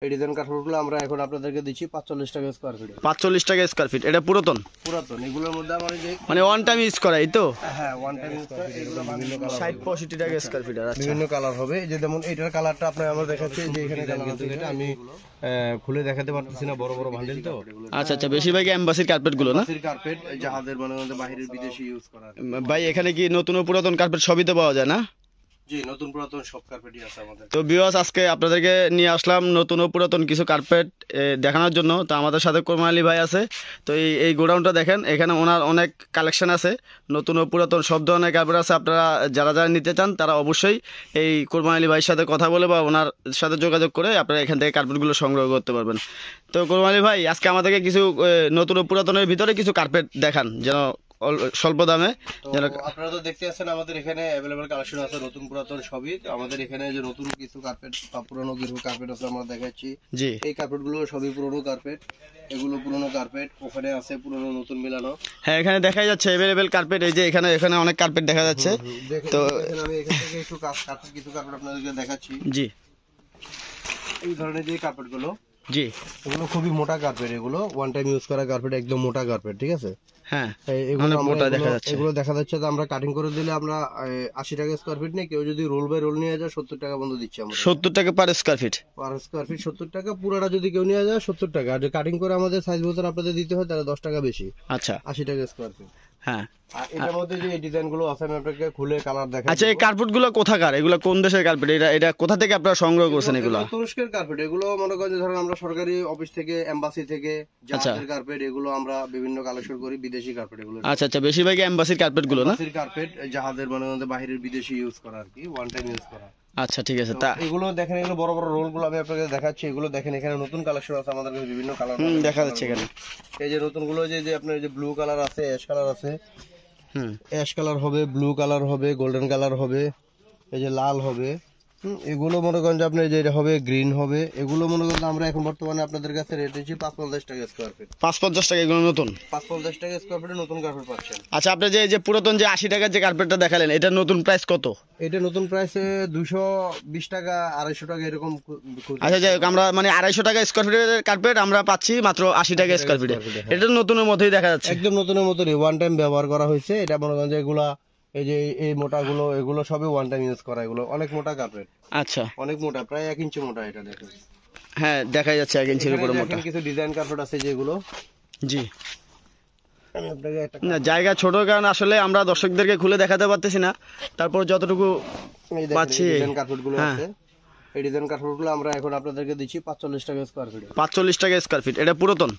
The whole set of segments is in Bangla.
এই ডিজাইন কাঠগুলো আমরা এখন আপনাদেরকে দিচ্ছি 45 টাকা স্কয়ার ফিট। 45 টাকা স্কয়ার ফিট। এটা পুরাতন এগুলোর মধ্যে আমার যে মানে ওয়ান টাইম ইউজ করা, এই তো? হ্যাঁ, ওয়ান টাইম ইউজ করা। এগুলো বিভিন্ন কালার 60-65 টাকা স্কয়ার ফিট। আচ্ছা, বিভিন্ন কালার হবে। এই যে যেমন এটার কালারটা আপনার আমরা দেখাচ্ছি যে এখানে কালার আছে, এটা আমি খুলে দেখাতে পারতেছি না, বড় বড় বান্ডেল তো। আচ্ছা আচ্ছা, বেশিরভাগই এমবাসির কার্পেট গুলো না? এমবাসির কার্পেট, জাহাজের মানে বাইরের বিদেশি ইউজ করা। ভাই এখানে কি নতুন ও পুরাতন কার্পেট সবই তো পাওয়া যায় না? জি, নতুন পুরাতন সব কার্পেটই আছে আমাদের। তো ভিউয়ার্স, আজকে আপনাদেরকে নিয়ে আসলাম নতুন ও পুরাতন কিছু কার্পেট দেখানোর জন্য। তো আমাদের সাথে কোরবান আলী ভাই আছে। তো এই গোডাউনটা দেখেন, এখানে ওনার অনেক কালেকশন আছে, নতুন ও পুরাতন সব ধরনের কার্পেট আছে। আপনারা যারা যারা নিতে চান তারা অবশ্যই এই কোরবান আলী ভাইয়ের সাথে কথা বলে বা ওনার সাথে যোগাযোগ করে আপনারা এখান থেকে কার্পেটগুলো সংগ্রহ করতে পারবেন। তো কোরবান আলী ভাই, আজকে আমাদেরকে কিছু নতুন ও পুরাতনের ভিতরে কিছু কার্পেট দেখান, যেন স্বল্প দামে। আপনারা তো দেখতে আছেন আমাদের এখানে অ্যাভেলেবল কালেকশন আছে, নতুন পুরাতন সবই। আমাদের এখানে যে নতুন কিছু কার্পেট বা পুরনো কিছু কার্পেট আছে আমরা দেখাচ্ছি। জি, এই কার্পেট গুলো সবই পুরনো কার্পেট। এগুলো পুরনো কার্পেট, ওখানে আছে পুরনো নতুন মিলানো। হ্যাঁ, এখানে দেখা যাচ্ছে অ্যাভেলেবল কার্পেট। এই যে এখানে অনেক কার্পেট দেখা যাচ্ছে। তো আমি এখান থেকে একটু কিছু কার্পেট আপনাদেরকে দেখাচ্ছি। জি, এই ধরনের যে কার্পেট গুলো, জি, এগুলো খুবই মোটা কার্পেট। এগুলো ওয়ান টাইম ইউজ করা কার্পেট, একদম মোটা কার্পেট, ঠিক আছে? হ্যাঁ, এগুলো দেখা যাচ্ছে যে আমরা কাটিং করে দিলে আমরা 80 টাকা স্কয়ার ফিট নেই। কেউ যদি রোল বাই রোল নিয়ে যায় 70 টাকা বন্ধ দিচ্ছি আমরা। 70 টাকা পার স্কয়ার ফিট। 70 টাকা। পুরাটা যদি কেউ নিয়ে যায় 70 টাকা। আর কাটিং করে আমাদের সাইজ মতো আপনাদের দিতে হয়, তাহলে 10 টাকা বেশি। আচ্ছা, 80 টাকা স্কয়ার ফিট। হ্যাঁ। আর এটার মধ্যে যে ডিজাইন গুলো আছে আমি আপনাকে খুলে কালার দেখাই। আচ্ছা, এই কার্পেট গুলো কোথাকার? এগুলো কোন দেশের কার্পেট? এটা কোথা থেকে আপনারা সংগ্রহ করছেন? এগুলো তুরস্কের কার্পেট। এগুলো মনে করেন যে ধরেন আমরা সরকারি অফিস থেকে, এমবাসি থেকে, জাহাজের কার্পেট, এগুলো আমরা বিভিন্ন কালেকশন করি। বিদেশি কার্পেট এগুলো। আচ্ছা আচ্ছা, বেশিরভাগই এমবাসির কার্পেট গুলো না? এমবাসির কার্পেট, জাহাজের মানে বাইরের বিদেশি ইউজ করা আর কি, ওয়ান টাইম ইউজ করা। আচ্ছা, ঠিক আছে। তা এগুলো দেখেন, এগুলো বড় বড় রোল গুলো আমি আপনাকে দেখাচ্ছি। এগুলো দেখেন, এখানে নতুন কালেকশন আছে আমাদের কাছে, বিভিন্ন কালার দেখা যাচ্ছে এখানে। এই যে নতুন গুলো যে আপনার যে ব্লু কালার আছে, অ্যাশ কালার আছে। অ্যাশ কালার হবে, ব্লু কালার হবে, গোল্ডেন কালার হবে, এই যে লাল হবে। এগুলো মনে করেন যে আপনার যেটা হবে গ্রিন হবে। এগুলো মনে করেন আমরা এখন বর্তমানে আপনাদের কাছে রেট দিচ্ছি 550 টাকা স্কয়ার ফিট। 550 টাকা এগুলো নতুন? 550 টাকা স্কয়ার ফিটে নতুন কার্পেট পাচ্ছেন। আচ্ছা, আপনি যে পুরাতন যে 80 টাকার যে কার্পেটটা দেখালেন, এটা নতুন প্রাইস কত? এটা নতুন প্রাইসে 220 টাকা, 250 টাকা এরকম। আচ্ছা, যাই হোক, আমরা মানে 250 টাকা স্কয়ার ফিটের কার্পেট আমরা পাচ্ছি মাত্র 80 টাকা স্কয়ার ফিটে। এটা নতুনের মতোই দেখা যাচ্ছে, একদম নতুনের মতোই, ওয়ান টাইম ব্যবহার করা হয়েছে। এটা মনে করেন যে এগুলা, এই যে এই মোটাগুলো, এগুলো সবই ওয়ান টাইম ইউজ করা। এগুলো অনেক মোটা কার্পেট। আচ্ছা, অনেক মোটা, প্রায় 1 ইঞ্চি মোটা। এটা দেখেন, হ্যাঁ দেখা যাচ্ছে 1 ইঞ্চির উপরে মোটা। কিছু ডিজাইন কার্পেট আছে যেগুলো। জি, আমি আপনাকে না জায়গা ছোট কারণ আসলে আমরা দর্শকদেরকে খুলে দেখাতে পারতেছি না, তারপর যতটুকু পাচ্ছি। ডিজাইন কার্পেট গুলো আছে। এই ডিজাইন কার্পেট গুলো আমরা এখন আপনাদেরকে দিচ্ছি 45 টাকা স্কয়ার ফিট। 45 টাকা স্কয়ার ফিট। এটা পুরাতন?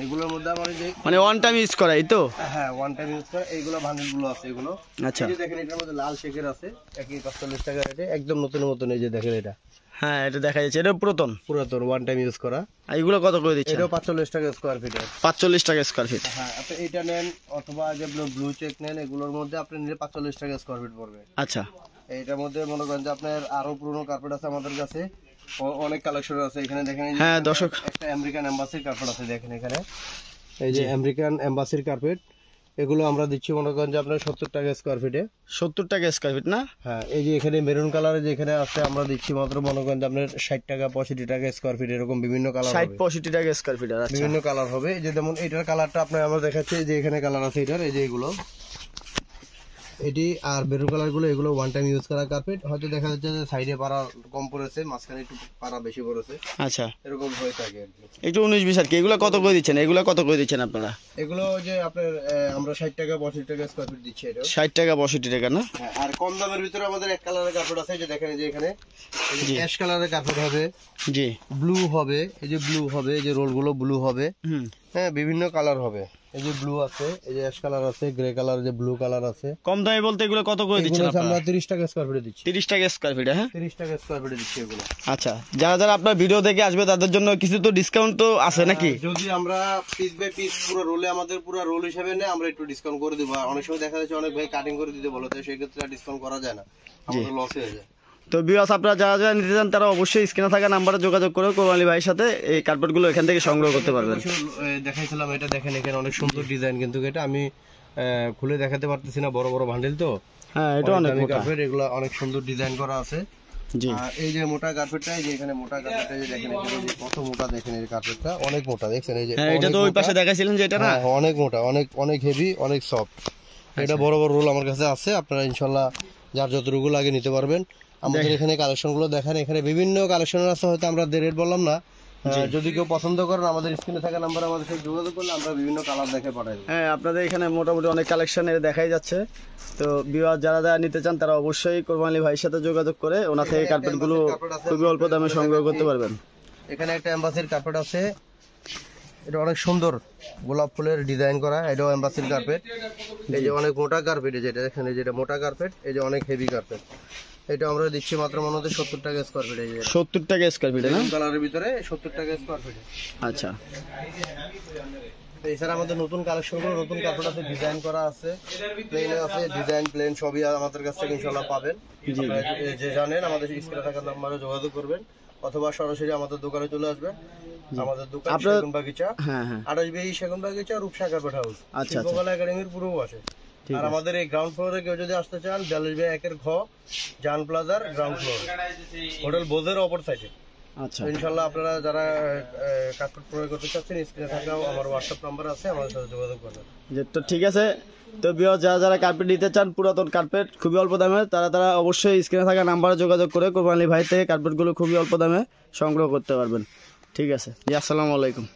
এগুলোর মধ্যে আমার যে মানে ওয়ান টাইম ইউজ করা, এই তো? হ্যাঁ, ওয়ান টাইম ইউজ করা। এইগুলো বান্ডেল গুলো আছে এগুলো। আচ্ছা, এই যে দেখেন, এটার মধ্যে লাল শেকের আছে, একই 45 টাকা রেটে, একদম নতুনের মতন। এই যে দেখেন, এটা হ্যাঁ, এটা দেখা যাচ্ছে। এটা পুরাতন ওয়ান টাইম ইউজ করা। আর এগুলো কত করে দিচ্ছেন? এটাও 45 টাকা স্কয়ার ফিট। 45 টাকা স্কয়ার ফিট। হ্যাঁ, আপনি এটা নেন অথবা যে ব্লু চেক নেন, এগুলোর মধ্যে আপনি নিলে 45 টাকা স্কয়ার ফিট পড়বে। আচ্ছা, এইটার মধ্যে মনে করেন যে আপনার আরো পুরনো কার্পেট আছে আমাদের কাছে, অনেক কালেকশন আছে। এখানে দেখেন, হ্যাঁ দর্শক, একটা আমেরিকান এম্বাসির কার্পেট আছে, দেখেন এখানে। এই যে আমেরিকান এম্বাসির কার্পেট, এগুলো আমরা দিচ্ছি মনে করেন যে আপনার 70 টাকা স্কয়ার ফিটে। 70 টাকা স্কয়ার ফিট না? হ্যাঁ, এই যে এখানে মেরুন কালারের যেখানে আছে আমরা দিচ্ছি মাত্র মনে করেন যে আপনার 60 টাকা, 65 টাকা স্কয়ার ফিট, এরকম বিভিন্ন কালার। 60-65 টাকা স্কয়ার ফিট। আচ্ছা, বিভিন্ন কালার হবে। এই যে যেমন এটার কালারটা আপনার আমরা দেখাচ্ছি, যে এখানে কালার আছে এটার, এই যে এগুলো, এটি আর মেরুন কালার গুলো, এগুলো ওয়ান টাইম ইউজ করা কার্পেট। হয়তো দেখা যাচ্ছে যে সাইডে পাড়া কম পড়েছে, মাঝখানে একটু পাড়া বেশি পড়েছে। আচ্ছা, এরকম হয়ে থাকে আর কি। একটু 19-20 আর কি। এগুলো কত করে দিচ্ছেন? এগুলো কত করে দিচ্ছেন আপনারা? এগুলো যে আপনার আমরা 60 টাকা, 65 টাকা স্কয়ার ফিট দিচ্ছি। এটা 60 টাকা, 62 টাকা না? হ্যাঁ, আর কম দামের ভিতরে আমাদের এক কালারের কার্পেট আছে, যে দেখেন, যে এখানে অ্যাশ কালারের কার্পেট হবে, জি, ব্লু হবে, এই যে ব্লু হবে, এই যে রোল গুলো ব্লু হবে। হ্যাঁ, বিভিন্ন কালার হবে। এই যে ব্লু আছে, এই যে অ্যাশ কালার আছে, গ্রে কালার, যে ব্লু কালার আছে। কম দামে বলতে এগুলো কত করে দিচ্ছেন আপনারা? আমরা 30 টাকা স্কয়ার ফিটে দিচ্ছি। 30 টাকা স্কয়ার ফিট? হ্যাঁ, 30 টাকা স্কয়ার ফিটে দিচ্ছি এগুলো। আচ্ছা, যারা যারা আপনার ভিডিও দেখে আসবে তাদের জন্য কিছু তো ডিসকাউন্ট তো আছে নাকি? যদি আমরা পিস বাই পিস পুরো রোলে, আমাদের পুরো রোল হিসেবে নেই, আমরা একটু ডিসকাউন্ট করে দিব। অনেক সময় দেখা যাচ্ছে অনেক ভাই কাটিং করে দিতে বলে, তো সেই ক্ষেত্রে ডিসকাউন্ট করা যায় না, আমাদের লস হয়ে যায়। তো ভিউয়ার্স, আপনারা যারা যারা নিতে চান তারা অবশ্যই স্ক্রিনে থাকা নাম্বারে যোগাযোগ করে কোরবান আলী ভাইয়ের সাথে এই কার্পেটগুলো এখান থেকে সংগ্রহ করতে পারবেন। দেখাইছিলাম, এটা দেখেন, এখানে অনেক সুন্দর ডিজাইন, কিন্তু এটা আমি খুলে দেখাতে পারতেছি না, বড় বড় বান্ডেল তো। হ্যাঁ, এটা অনেক মোটা কার্পেট, এগুলো অনেক সুন্দর ডিজাইন করা আছে। জি। আর এই যে মোটা কার্পেটটা, এই যে এখানে মোটা কার্পেটটা যে দেখেন, এখানে যে কত মোটা দেখেন, এই কার্পেটটা অনেক মোটা দেখছেন, এই যে হ্যাঁ, এটা তো ওই পাশে দেখাইছিলেন যে এটা না। হ্যাঁ, অনেক মোটা, অনেক অনেক হেভি, অনেক সফট। এটা বড় বড় রোল আমার কাছে আছে, আপনারা ইনশাল্লাহ যার যতটুকু লাগে নিতে পারবেন। আমাদের এখানে কালেকশনগুলো দেখেন, এখানে বিভিন্ন কালেকশন আছে, হয়তো আমরা রেট বললাম না। যদি কেউ পছন্দ করেন আমাদের স্ক্রিনে থাকা নাম্বার আমাদের সাথে যোগাযোগ করলে আমরা বিভিন্ন কালার দেখে পাঠাই দেব। হ্যাঁ, আপনাদের এখানে মোটামুটি অনেক কালেকশন দেখাই যাচ্ছে। তো ভিউয়ার যারা যারা নিতে চান তারা অবশ্যই কোরবান আলী ভাইয়ের সাথে যোগাযোগ করে ওনার থেকে কার্পেটগুলো খুবই অল্প দামে সংগ্রহ করতে পারবেন। এখানে একটা এমবাসির কার্পেট আছে, এটা অনেক সুন্দর গোলাপ ফুলের ডিজাইন করা, এটাও এমবাসির কার্পেট। এই যে অনেক মোটা কার্পেট, এই যেটা এখানে যেটা মোটা কার্পেট, এই যে অনেক হেভি কার্পেট। এটা আমরা দিচ্ছি মাত্র মনে হচ্ছে 70 টাকা স্কয়ার ফিট। এই যে 70 টাকা স্কয়ার ফিট না? কালারের ভিতরে 70 টাকা স্কয়ার ফিট। আচ্ছা। এছাড়া আমাদের নতুন কালেকশনগুলো, নতুন কাপড় আছে, ডিজাইন করা আছে, প্লেন আছে, ডিজাইন প্লেন সবই আমাদের কাছ থেকে ইনশাআল্লাহ পাবেন। আপনারা যে জানেন আমাদের স্ক্রিনে থাকা নাম্বারে যোগাযোগ করবেন অথবা সরাসরি আমাদের দোকানে চলে আসবেন। আমাদের দোকান সেগুন বাগিচা, 28 সেগুন বাগিচা, রূপসা কার্পেট হাউস, শিল্পকলা একাডেমির পূর্ব পাশে। আর আমাদের এই গ্রাউন্ড ফ্লোরে কেউ যদি আসতে চান, 42/1 ঘ জান প্লাজার গ্রাউন্ড ফ্লোর, হোটেল বোজের অপর সাইডে। আচ্ছা, ইনশাআল্লাহ আপনারা যারা কার্পেট ক্রয় করতে চাচ্ছেন, স্ক্রিনে থাকা আমার হোয়াটসঅ্যাপ নাম্বার আছে, আমাদের সাথে যোগাযোগ করবেন। তো ঠিক আছে। তো যারা যারা কার্পেট নিতে চান, পুরাতন কার্পেট খুবই অল্প দামে, তারা অবশ্যই স্ক্রিনে থাকা নাম্বারে যোগাযোগ করে কোরবান আলী ভাই থেকে কার্পেটগুলো খুবই অল্প দামে সংগ্রহ করতে পারবেন। ঠিক আছে জি, আসসালামু আলাইকুম।